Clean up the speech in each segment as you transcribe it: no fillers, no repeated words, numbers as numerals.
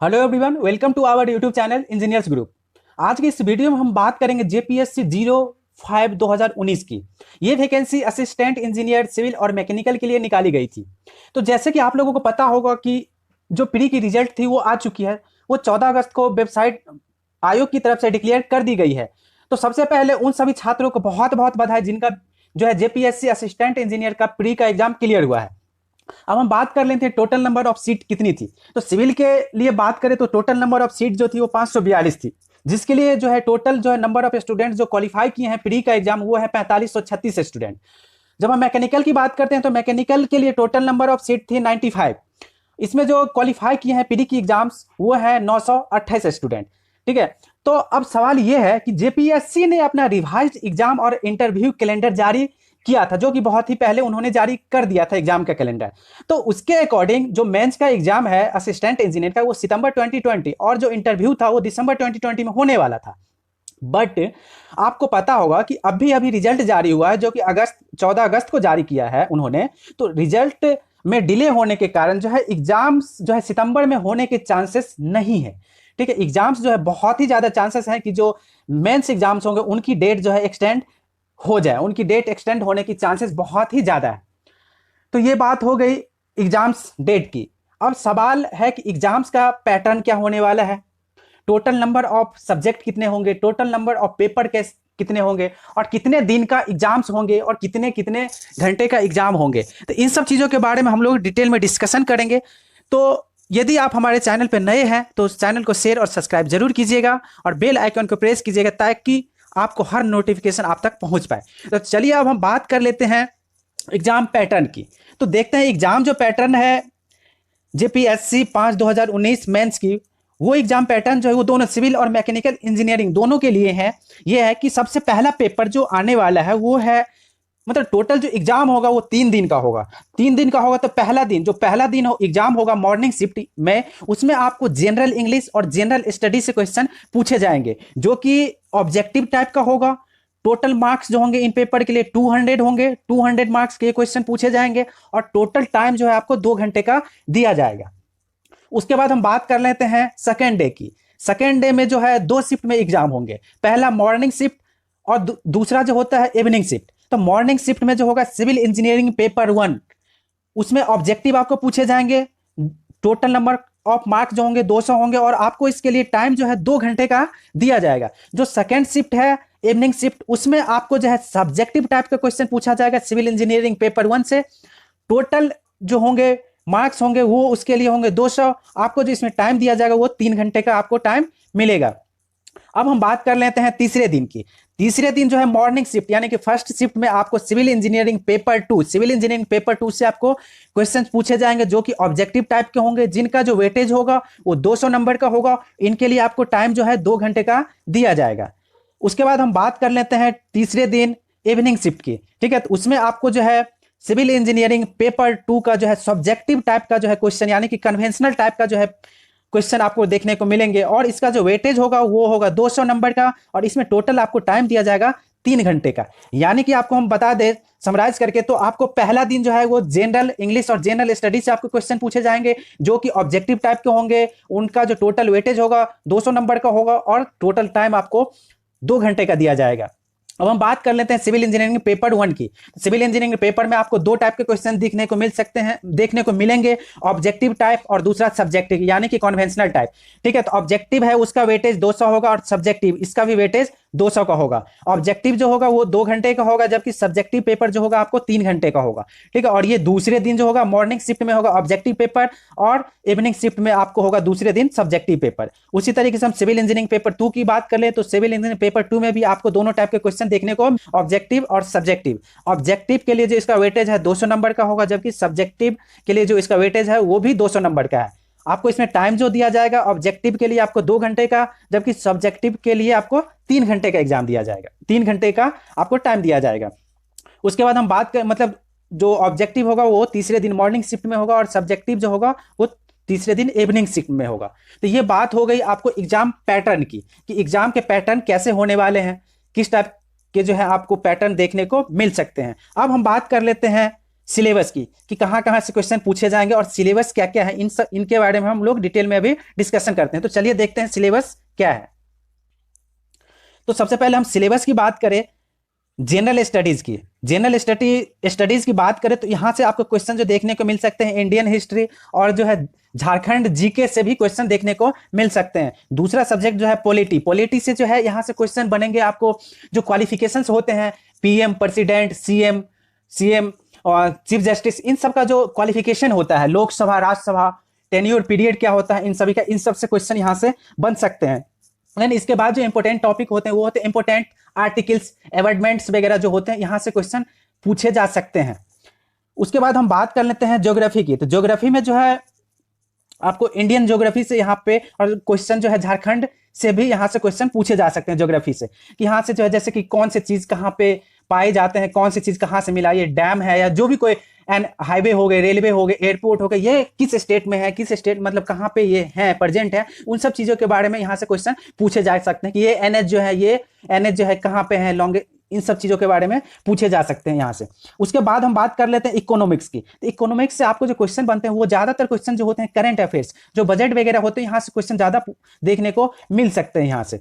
Hello everyone, welcome to our YouTube channel engineers group. आज की इस वीडियो में हम बात करेंगे जेपीएससी 05 2019 की। ये वैकेंसी असिस्टेंट इंजीनियर सिविल और मैकेनिकल के लिए निकाली गई थी। तो जैसे कि आप लोगों को पता होगा कि जो प्री की रिजल्ट थी वो आ चुकी है। वो 14 अगस्त को वेबसाइट आयोग की तरफ से डिक्लेयर कर दी गई है। तो सबसे पहले उन सभी छात्रों को बहुत बहुत बधाई जिनका जो है जेपीएससी असिस्टेंट इंजीनियर का प्री का एग्जाम क्लियर हुआ है। अब हम बात कर लेते हैं टोटल नंबर ऑफ सीट कितनी थी। तो सिविल के लिए बात करें तो टोटल नंबर ऑफ सीट जो थी वो 542 थी, जिसके लिए जो है टोटल जो है नंबर ऑफ स्टूडेंट जो क्वालिफाई किए हैं प्री का एग्जाम वो है 4536 स्टूडेंट। जब हम मैकेनिकल की बात करते हैं तो मैकेनिकल के लिए टोटल नंबर ऑफ सीट थी 95। इसमें जो क्वालिफाई किए हैं प्री की एग्जाम्स वो है 928 स्टूडेंट। ठीक है। तो अब सवाल ये है कि जेपीएससी ने अपना रिवाइज्ड एग्जाम और इंटरव्यू कैलेंडर जारी किया था, जो कि बहुत ही पहले उन्होंने जारी कर दिया था एग्जाम का कैलेंडर। तो उसके अकॉर्डिंग जो मेंस का एग्जाम है असिस्टेंट इंजीनियर का वो सितंबर 2020 और जो इंटरव्यू था वो दिसंबर 2020 में होने वाला था। बट आपको पता होगा कि अभी अभी रिजल्ट जारी हुआ है, जो कि 14 अगस्त को जारी किया है उन्होंने। तो रिजल्ट में डिले होने के कारण जो है एग्जाम्स जो है सितंबर में होने के चांसेस नहीं है। ठीक है। एग्जाम्स जो है बहुत ही ज्यादा चांसेस हैं कि जो मेंस एग्जाम्स होंगे उनकी डेट जो है एक्सटेंड हो जाए, उनकी डेट एक्सटेंड होने की चांसेस बहुत ही ज्यादा है। तो ये बात हो गई एग्जाम्स डेट की। अब सवाल है कि एग्जाम्स का पैटर्न क्या होने वाला है, टोटल नंबर ऑफ सब्जेक्ट कितने होंगे, टोटल नंबर ऑफ पेपर कैसे कितने होंगे, और कितने दिन का एग्जाम्स होंगे, और कितने कितने घंटे का एग्जाम होंगे। तो इन सब चीज़ों के बारे में हम लोग डिटेल में डिस्कशन करेंगे। तो यदि आप हमारे चैनल पर नए हैं तो उस चैनल को शेयर और सब्सक्राइब जरूर कीजिएगा और बेल आइकन को प्रेस कीजिएगा ताकि आपको हर नोटिफिकेशन आप तक पहुंच पाए। तो चलिए अब हम बात कर लेते हैं एग्जाम पैटर्न की। तो देखते हैं एग्जाम जो पैटर्न है जेपीएससी 5 2019 मेंस की, वो एग्जाम पैटर्न जो है वो दोनों सिविल और मैकेनिकल इंजीनियरिंग दोनों के लिए है। ये है कि सबसे पहला पेपर जो आने वाला है वो है, मतलब टोटल जो एग्जाम होगा वो 3 दिन का होगा। 3 दिन का होगा तो पहला दिन एग्जाम होगा मॉर्निंग शिफ्ट में, उसमें आपको जनरल इंग्लिश और जनरल स्टडी से क्वेश्चन पूछे जाएंगे, जो कि ऑब्जेक्टिव टाइप का होगा। टोटल मार्क्स जो होंगे इन पेपर के लिए 200 होंगे, 200 मार्क्स के क्वेश्चन पूछे जाएंगे, और टोटल टाइम जो है आपको 2 घंटे का दिया जाएगा। उसके बाद हम बात कर लेते हैं सेकेंड डे की। सेकेंड डे में जो है 2 शिफ्ट में एग्जाम होंगे, पहला मॉर्निंग शिफ्ट और दूसरा जो होता है इवनिंग शिफ्ट। तो मॉर्निंग शिफ्ट में जो होगा सिविल इंजीनियरिंग पेपर 1, उसमें ऑब्जेक्टिव आपको पूछे जाएंगे। टोटल नंबर ऑफ मार्क्स जो होंगे 200 होंगे, और आपको इसके लिए टाइम जो है 2 घंटे का दिया जाएगा। जो सेकेंड शिफ्ट है इवनिंग शिफ्ट, उसमें आपको जो है सब्जेक्टिव टाइप का क्वेश्चन पूछा जाएगा सिविल इंजीनियरिंग पेपर 1 से। टोटल जो होंगे मार्क्स होंगे वो उसके लिए होंगे 200। आपको जो इसमें टाइम दिया जाएगा वो 3 घंटे का आपको टाइम मिलेगा। अब हम बात कर लेते हैं तीसरे दिन की। तीसरे दिन जो है मॉर्निंग शिफ्ट, यानी कि फर्स्ट शिफ्ट में आपको सिविल इंजीनियरिंग पेपर 2 से आपको क्वेश्चन पूछे जाएंगे, जो कि ऑब्जेक्टिव टाइप के होंगे, जिनका जो वेटेज होगा वो 200 नंबर का होगा। इनके लिए आपको टाइम जो है 2 घंटे का दिया जाएगा। उसके बाद हम बात कर लेते हैं तीसरे दिन इवनिंग शिफ्ट की। ठीक है। तो उसमें आपको जो है सिविल इंजीनियरिंग पेपर 2 का जो है सब्जेक्टिव टाइप का जो है क्वेश्चन, यानी कि कन्वेंशनल टाइप का जो है क्वेश्चन आपको देखने को मिलेंगे, और इसका जो वेटेज होगा वो होगा 200 नंबर का, और इसमें टोटल आपको टाइम दिया जाएगा 3 घंटे का। यानी कि आपको हम बता दें समराइज करके, तो आपको पहला दिन जो है वो जनरल इंग्लिश और जनरल स्टडी से आपको क्वेश्चन पूछे जाएंगे, जो कि ऑब्जेक्टिव टाइप के होंगे। उनका जो टोटल वेटेज होगा 200 नंबर का होगा, और टोटल टाइम आपको 2 घंटे का दिया जाएगा। अब हम बात कर लेते हैं सिविल इंजीनियरिंग पेपर 1 की। सिविल इंजीनियरिंग पेपर में आपको 2 टाइप के क्वेश्चन देखने को मिलेंगे, ऑब्जेक्टिव टाइप और दूसरा सब्जेक्टिव, यानी कि कन्वेंशनल टाइप। ठीक है। तो ऑब्जेक्टिव है उसका वेटेज 200 होगा, और सब्जेक्टिव इसका भी वेटेज 200 का होगा। ऑब्जेक्टिव जो होगा वो 2 घंटे का होगा, जबकि सब्जेक्टिव पेपर जो होगा आपको 3 घंटे का होगा। ठीक है। और ये दूसरे दिन जो होगा मॉर्निंग शिफ्ट में होगा ऑब्जेक्टिव पेपर, और इवनिंग शिफ्ट में आपको होगा दूसरे दिन सब्जेक्टिव पेपर। उसी तरीके से हम सिविल इंजीनियरिंग पेपर 2 की बात कर ले तो सिविल इंजीनियरिंग पेपर 2 में भी आपको दोनों टाइप के क्वेश्चन देखने को, ऑब्जेक्टिव और सब्जेक्टिव। ऑब्जेक्टिव के लिए जो इसका वेटेज है 200 नंबर का होगा, जबकि सब्जेक्टिव के लिए जो इसका वेटेज है वो भी 200 नंबर का है। आपको इसमें टाइम जो दिया जाएगा ऑब्जेक्टिव के लिए आपको 2 घंटे का, जबकि सब्जेक्टिव के लिए आपको 3 घंटे का एग्जाम दिया जाएगा, 3 घंटे का आपको टाइम दिया जाएगा। उसके बाद हम बात कर, मतलब जो ऑब्जेक्टिव होगा वो तीसरे दिन मॉर्निंग शिफ्ट में होगा, और सब्जेक्टिव जो होगा वो तीसरे दिन इवनिंग शिफ्ट में होगा। तो ये बात हो गई आपको एग्जाम पैटर्न की, कि एग्जाम के पैटर्न कैसे होने वाले हैं, किस टाइप के जो है आपको पैटर्न देखने को मिल सकते हैं। अब हम बात कर लेते हैं सिलेबस की, कि कहाँ कहाँ से क्वेश्चन पूछे जाएंगे और सिलेबस क्या क्या है, इनके बारे में हम लोग डिटेल में अभी डिस्कशन करते हैं। तो चलिए देखते हैं सिलेबस क्या है। तो सबसे पहले हम सिलेबस की बात करें, जनरल स्टडीज की, स्टडीज की बात करें तो यहाँ से आपको क्वेश्चन जो देखने को मिल सकते हैं इंडियन हिस्ट्री और जो है झारखंड जीके से भी क्वेश्चन देखने को मिल सकते हैं। दूसरा सब्जेक्ट जो है पॉलिटी से जो है यहाँ से क्वेश्चन बनेंगे। आपको जो क्वालिफिकेशंस होते हैं पीएम, प्रेसिडेंट, सीएम और चीफ जस्टिस, इन सब का जो क्वालिफिकेशन होता है, लोकसभा, राज्यसभा, टेन्योर पीरियड क्या होता है, इन सभी का, इन सब से क्वेश्चन यहाँ से बन सकते हैं। देन इसके बाद जो इंपॉर्टेंट टॉपिक होते हैं वो होते हैं इंपॉर्टेंट आर्टिकल्स, एवर्डमेंट्स वगैरह जो होते हैं, यहाँ से क्वेश्चन पूछे जा सकते हैं। उसके बाद हम बात कर लेते हैं ज्योग्राफी की। तो ज्योग्राफी में जो है आपको इंडियन ज्योग्राफी से यहाँ पे, और क्वेश्चन जो है झारखंड से भी यहाँ से क्वेश्चन पूछे जा सकते हैं ज्योग्राफी से, कि यहाँ से जो है जैसे कि कौन सी चीज कहाँ पे पाए जाते हैं, कौन सी चीज कहाँ से मिला, ये डैम है या जो भी कोई एंड हाईवे हो गए, रेलवे हो गए, एयरपोर्ट हो गए, ये किस स्टेट में है, किस स्टेट मतलब कहाँ पे ये है, प्रेजेंट है, उन सब चीजों के बारे में यहाँ से क्वेश्चन पूछे जा सकते हैं, कि ये एनएच जो है, ये एनएच जो है कहाँ पे है, लॉन्ग, इन सब चीजों के बारे में पूछे जा सकते हैं यहाँ से। उसके बाद हम बात कर लेते हैं इकोनॉमिक्स की। तो इकोनॉमिक्स से आपको जो क्वेश्चन बनते हैं वो ज्यादातर क्वेश्चन जो होते हैं करंट अफेयर्स, जो बजट वगैरह होते हैं, यहाँ से क्वेश्चन ज्यादा देखने को मिल सकते हैं यहाँ से।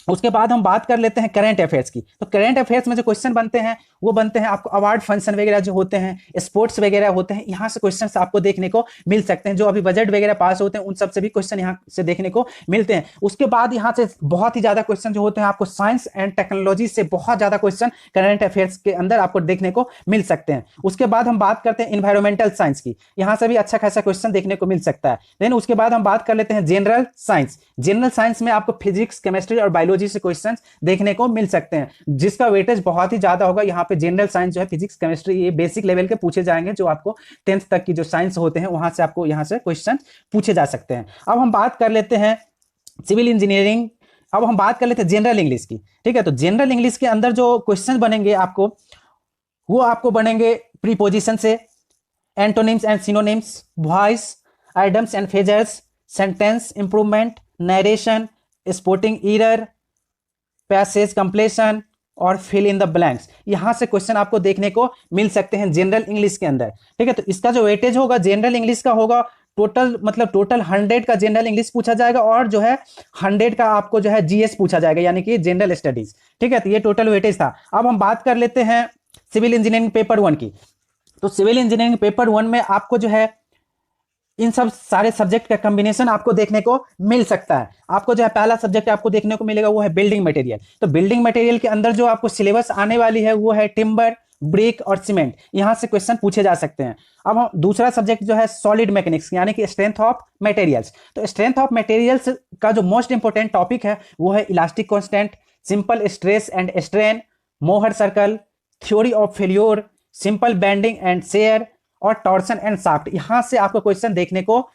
उसके बाद हम बात कर लेते हैं करंट अफेयर्स की। तो करंट अफेयर्स में जो क्वेश्चन बनते हैं वो बनते हैं आपको अवार्ड फंक्शन वगैरह जो होते हैं, स्पोर्ट्स वगैरह होते हैं, यहाँ से क्वेश्चन आपको देखने को मिल सकते हैं। जो अभी बजट वगैरह पास होते हैं उन सब से भी क्वेश्चन यहाँ से देखने को मिलते हैं। उसके बाद यहाँ से बहुत ही ज्यादा क्वेश्चन जो होते हैं आपको साइंस एंड टेक्नोलॉजी से बहुत ज्यादा क्वेश्चन करंट अफेयर्स के अंदर आपको देखने को मिल सकते हैं। उसके बाद हम बात करते हैं इन्वायरमेंटल साइंस की, यहाँ से भी अच्छा खासा क्वेश्चन देखने को मिल सकता है। देन उसके बाद हम बात कर लेते हैं जनरल साइंस। जनरल साइंस में आपको फिजिक्स, केमिस्ट्री और बायोलॉजी से क्वेश्चन देखने को मिल सकते हैं, जिसका वेटेज बहुत ही ज्यादा होगा। यहाँ पे जनरल साइंस जो है, फिजिक्स, केमिस्ट्री, ये बेसिक लेवल के पूछे जाएंगे, जो आपको 10th तक की जो साइंस होते हैं वहां से आपको यहाँ से क्वेश्चन पूछे जा सकते हैं। अब हम बात कर लेते हैं सिविल इंजीनियरिंग। अब हम बात कर लेते हैं जनरल इंग्लिश की। ठीक है, तो जनरल इंग्लिश के अंदर जो क्वेश्चन बनेंगे आपको, वो आपको बनेंगे प्रीपोजिशन से, antonyms and synonyms, voice, idioms and phrases, sentence improvement, narration, sporting error, passage completion और फिल इन द ब्लैंक्स। यहां से क्वेश्चन आपको देखने को मिल सकते हैं जनरल इंग्लिश के अंदर। ठीक है, तो इसका जो वेटेज होगा जनरल इंग्लिश का होगा टोटल, मतलब टोटल 100 का जनरल इंग्लिश पूछा जाएगा और जो है 100 का आपको जो है जीएस पूछा जाएगा, यानी कि जनरल स्टडीज। ठीक है, तो ये टोटल वेटेज था। अब हम बात कर लेते हैं सिविल इंजीनियरिंग पेपर 1 की। तो सिविल इंजीनियरिंग पेपर 1 में आपको जो है इन सब सारे सब्जेक्ट का कॉम्बिनेशन आपको देखने को मिल सकता है। आपको जो है पहला सब्जेक्ट आपको देखने को मिलेगा वो है बिल्डिंग मटेरियल। तो बिल्डिंग मटेरियल के अंदर जो आपको सिलेबस आने वाली है वो है टिम्बर, ब्रिक और सीमेंट। यहां से क्वेश्चन पूछे जा सकते हैं। अब हम दूसरा सब्जेक्ट जो है सॉलिड मैकेनिक्स, यानी कि स्ट्रेंथ ऑफ मटेरियल्स। तो स्ट्रेंथ ऑफ मटेरियल्स का जो मोस्ट इंपोर्टेंट टॉपिक है वो है elastic constant, simple stress and strain, Mohr circle, theory of failure, simple bending and share और टॉर्सन एंड शाफ्ट। यहां से आपको क्वेश्चन देखने को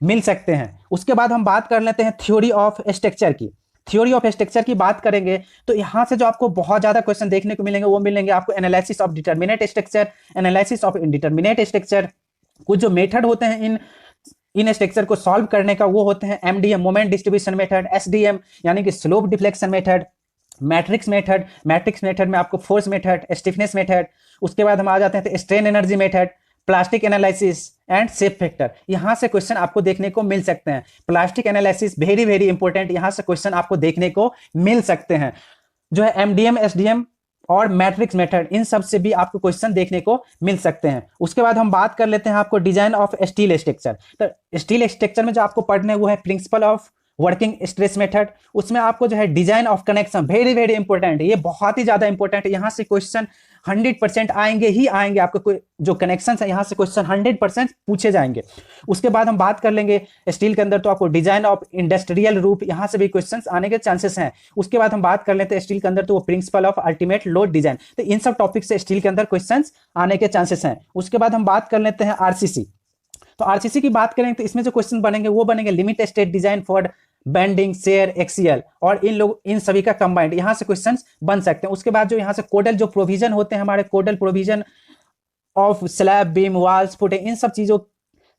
मिल सकते हैं। उसके बाद हम बात कर लेते हैं थ्योरी ऑफ स्ट्रक्चर की। थ्योरी ऑफ स्ट्रक्चर की बात करेंगे तो यहां से जो आपको बहुत ज्यादा क्वेश्चन देखने को मिलेंगे वो मिलेंगे आपको analysis of determinate structure, analysis of indeterminate structure. कुछ जो मेथड होते हैं इन स्ट्रक्चर को सॉल्व करने का वो होते हैं MDM, moment distribution method, SDM यानी कि slope deflection method, matrix method में आपको फोर्स मेथड, स्टिफनेस मेथड। उसके बाद हम आ जाते हैं strain energy method, plastic analysis and shape factor. यहां से क्वेश्चन आपको देखने को मिल सकते हैं। Plastic analysis very very important, यहां से क्वेश्चन आपको देखने को मिल सकते हैं। जो है एमडीएम, एसडीएम और मैट्रिक्स मेथड, इन सब से भी आपको क्वेश्चन देखने को मिल सकते हैं। उसके बाद हम बात कर लेते हैं आपको डिजाइन ऑफ स्टील स्ट्रक्चर। तो स्टील स्ट्रक्चर में जो आपको पढ़ने वो है principle of working stress method. उसमें आपको जो है design of connection, very very important, ये बहुत ही ज्यादा इंपॉर्टेंट है। यहां से क्वेश्चन 100% आएंगे ही आएंगे। आपको कोई जो कनेक्शन है यहां से क्वेश्चन 100% पूछे जाएंगे। उसके बाद हम बात कर लेंगे स्टील के अंदर तो आपको डिजाइन ऑफ इंडस्ट्रियल रूप, यहां से भी क्वेश्चंस आने के चांसेस हैं। उसके बाद हम बात कर लेते हैं स्टील के अंदर तो वो principle of ultimate load design. तो इन सब टॉपिक से स्टील के अंदर क्वेश्चंस आने के चांसेस हैं। उसके बाद हम बात कर लेते हैं आरसीसी। तो आरसीसी की बात करेंगे तो इसमें जो क्वेश्चन बनेंगे वो बनेंगे limit state design for bending, share, axial और इन सभी का कंबाइंड, यहां से क्वेश्चंस बन सकते हैं। उसके बाद जो यहां से कोडल जो प्रोविजन होते हैं हमारे, codal provision of slab, beam, walls, footing, इन सब चीजों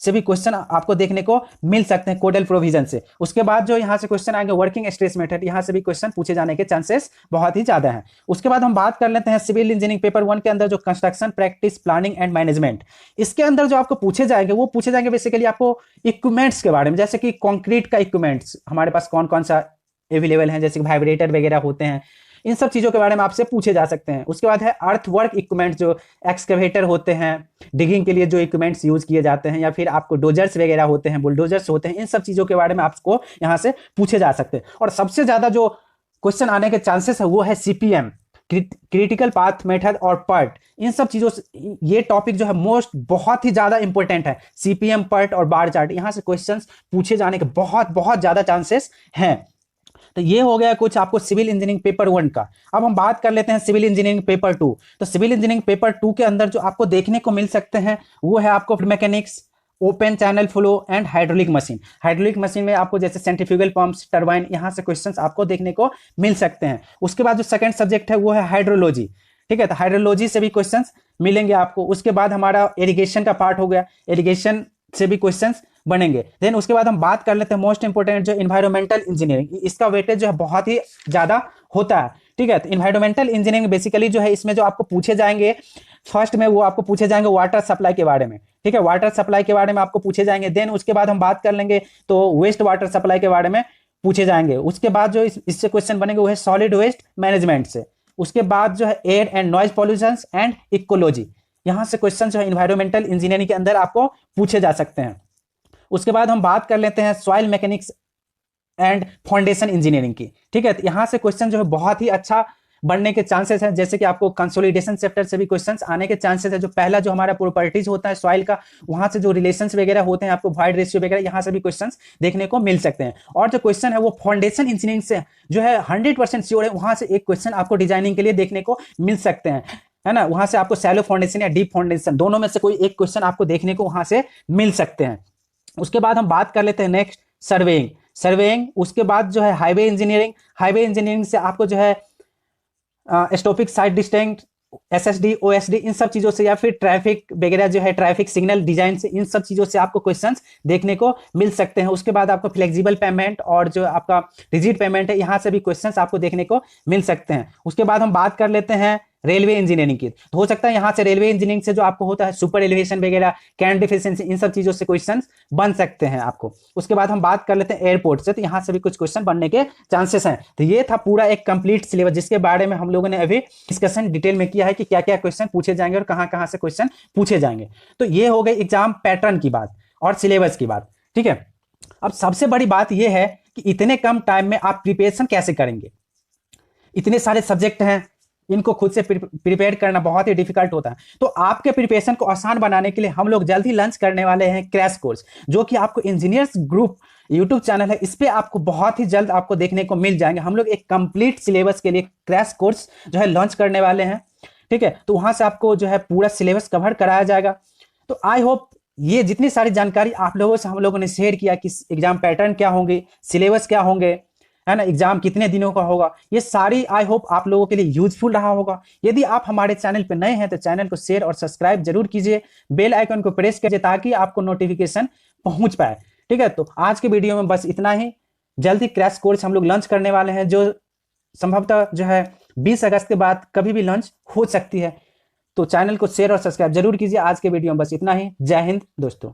से भी क्वेश्चन आपको देखने को मिल सकते हैं, कोडल प्रोविजन से। उसके बाद जो यहाँ से क्वेश्चन आएंगे वर्किंग स्ट्रेस मेथड, यहाँ से भी क्वेश्चन पूछे जाने के चांसेस बहुत ही ज्यादा हैं। उसके बाद हम बात कर लेते हैं सिविल इंजीनियरिंग पेपर 1 के अंदर जो construction practice planning and management, इसके अंदर जो आपको पूछे जाएंगे वो पूछे जाएंगे बेसिकली आपको इक्विपमेंट्स के बारे में, जैसे कि कंक्रीट का इक्विपमेंट्स हमारे पास कौन कौन सा अवेलेबल है, जैसे कि वाइब्रेटर वगैरह होते हैं, इन सब चीजों के बारे में आपसे पूछे जा सकते हैं। उसके बाद है अर्थ वर्क इक्विपमेंट, जो एक्सकवेटर होते हैं, डिगिंग के लिए जो इक्विपमेंट्स यूज किए जाते हैं, या फिर आपको डोजर्स वगैरह होते हैं, बुलडोजर्स होते हैं, इन सब चीजों के बारे में आपको यहाँ से पूछे जा सकते हैं। और सबसे ज्यादा जो क्वेश्चन आने के चांसेस है वो है सीपीएम, क्रिटिकल पाथ मेथड और पर्ट, इन सब चीजों से ये टॉपिक जो है मोस्ट बहुत ही ज्यादा इंपॉर्टेंट है। सीपीएम, पर्ट और बार चार्ट, यहाँ से क्वेश्चंस पूछे जाने के बहुत बहुत ज्यादा चांसेस हैं। तो ये हो गया कुछ आपको सिविल इंजीनियरिंग पेपर 1 का। अब हम बात कर लेते हैं सिविल इंजीनियरिंग पेपर 2। तो सिविल इंजीनियरिंग पेपर 2 के अंदर जो आपको देखने को मिल सकते हैं वो है आपको mechanics, open channel flow and hydraulic machine. Hydraulic machine में आपको जैसे सेंट्रीफ्यूगल पंप्स, टरबाइन, यहाँ से क्वेश्चंस आपको देखने को मिल सकते हैं। उसके बाद जो सेकंड सब्जेक्ट है वो है हाइड्रोलॉजी, ठीक है, तो हाइड्रोलॉजी से भी क्वेश्चंस मिलेंगे आपको। उसके बाद हमारा इरिगेशन का पार्ट हो गया, इरिगेशन से भी क्वेश्चंस बनेंगे। देन उसके बाद हम बात कर लेते हैं मोस्ट इंपोर्टेंट जो इन्वायरमेंटल इंजीनियरिंग, इसका वेटेज जो है बहुत ही ज्यादा होता है, ठीक है। तो इन्वायरमेंटल इंजीनियरिंग बेसिकली जो है इसमें जो आपको पूछे जाएंगे फर्स्ट में वो आपको पूछे जाएंगे वाटर सप्लाई के बारे में, ठीक है, वाटर सप्लाई के बारे में आपको पूछे जाएंगे। देन उसके बाद हम बात कर लेंगे तो वेस्ट वाटर सप्लाई के बारे में पूछे जाएंगे। उसके बाद जो इससे क्वेश्चन बनेंगे वो है सॉलिड वेस्ट मैनेजमेंट से। उसके बाद जो है air and noise pollution and ecology, यहाँ से क्वेश्चन जो है इन्वायरमेंटल इंजीनियरिंग के अंदर आपको पूछे जा सकते हैं। उसके बाद हम बात कर लेते हैं soil mechanics and foundation engineering की, ठीक है, तो यहाँ से क्वेश्चन जो है बहुत ही अच्छा बनने के चांसेस हैं। जैसे कि आपको कंसोलिडेशन चैप्टर से भी क्वेश्चंस आने के चांसेस है। जो पहला जो हमारा प्रॉपर्टीज होता है सॉइल का, वहां से जो रिलेशंस वगैरह होते हैं आपको वॉइड रेशियो वगैरह, यहाँ से भी क्वेश्चंस देखने को मिल सकते हैं। और जो क्वेश्चन है वो फाउंडेशन इंजीनियरिंग से जो है 100% श्योर है, वहां से एक क्वेश्चन आपको डिजाइनिंग के लिए देखने को मिल सकते हैं, है ना। वहां से आपको सैलो फाउंडेशन या डीप फाउंडेशन दोनों में से कोई एक क्वेश्चन आपको देखने को वहां से मिल सकते हैं। उसके बाद हम बात कर लेते हैं नेक्स्ट सर्वेइंग। उसके बाद जो है हाईवे इंजीनियरिंग से आपको जो है स्टॉपिक साइड डिस्टेंट, एसएसडी, ओएसडी, इन सब चीजों से, या फिर ट्रैफिक वगैरह जो है ट्रैफिक सिग्नल डिजाइन से, इन सब चीजों से आपको क्वेश्चंस देखने को मिल सकते हैं। उसके बाद आपको फ्लेक्सिबल पेमेंट और जो आपका रिजिड पेमेंट है, यहाँ से भी क्वेश्चंस आपको देखने को मिल सकते हैं। उसके बाद हम बात कर लेते हैं रेलवे इंजीनियरिंग की। तो हो सकता है यहाँ से रेलवे इंजीनियरिंग से जो आपको होता है सुपर एलिवेशन वगैरह, कैन डिफिशिएंसी, इन सब चीजों से क्वेश्चंस बन सकते हैं आपको। उसके बाद हम बात कर लेते हैं एयरपोर्ट से, तो यहाँ से भी कुछ क्वेश्चन बनने के चांसेस हैं। तो ये था पूरा एक कंप्लीट सिलेबस जिसके बारे में हम लोगों ने अभी डिस्कशन डिटेल में किया है कि क्या क्या क्वेश्चन पूछे जाएंगे और कहाँ कहाँ से क्वेश्चन पूछे जाएंगे। तो ये हो गई एग्जाम पैटर्न की बात और सिलेबस की बात, ठीक है। अब सबसे बड़ी बात यह है कि इतने कम टाइम में आप प्रिपरेशन कैसे करेंगे। इतने सारे सब्जेक्ट हैं, इनको खुद से प्रिपेयर करना बहुत ही डिफिकल्ट होता है। तो आपके प्रिपरेशन को आसान बनाने के लिए हम लोग जल्द ही लॉन्च करने वाले हैं क्रैश कोर्स, जो कि आपको इंजीनियर्स ग्रुप यूट्यूब चैनल है, इस पे आपको बहुत ही जल्द आपको देखने को मिल जाएंगे। हम लोग एक कंप्लीट सिलेबस के लिए क्रैश कोर्स जो है लॉन्च करने वाले हैं, ठीक है। तो वहां से आपको जो है पूरा सिलेबस कवर कराया जाएगा। तो आई होप ये जितनी सारी जानकारी आप लोगों से हम लोगों ने शेयर किया कि एग्जाम पैटर्न क्या होंगे, सिलेबस क्या होंगे, है ना, एग्जाम कितने दिनों का होगा, ये सारी आई होप आप लोगों के लिए यूजफुल रहा होगा। यदि आप हमारे चैनल पर नए हैं तो चैनल को शेयर और सब्सक्राइब जरूर कीजिए, बेल आइकन को प्रेस कीजिए ताकि आपको नोटिफिकेशन पहुंच पाए, ठीक है। तो आज के वीडियो में बस इतना ही। जल्द ही क्रैश कोर्स हम लोग लॉन्च करने वाले हैं, जो संभवतः जो है 20 अगस्त के बाद कभी भी लॉन्च हो सकती है। तो चैनल को शेयर और सब्सक्राइब जरूर कीजिए। आज के वीडियो में बस इतना ही। जय हिंद दोस्तों।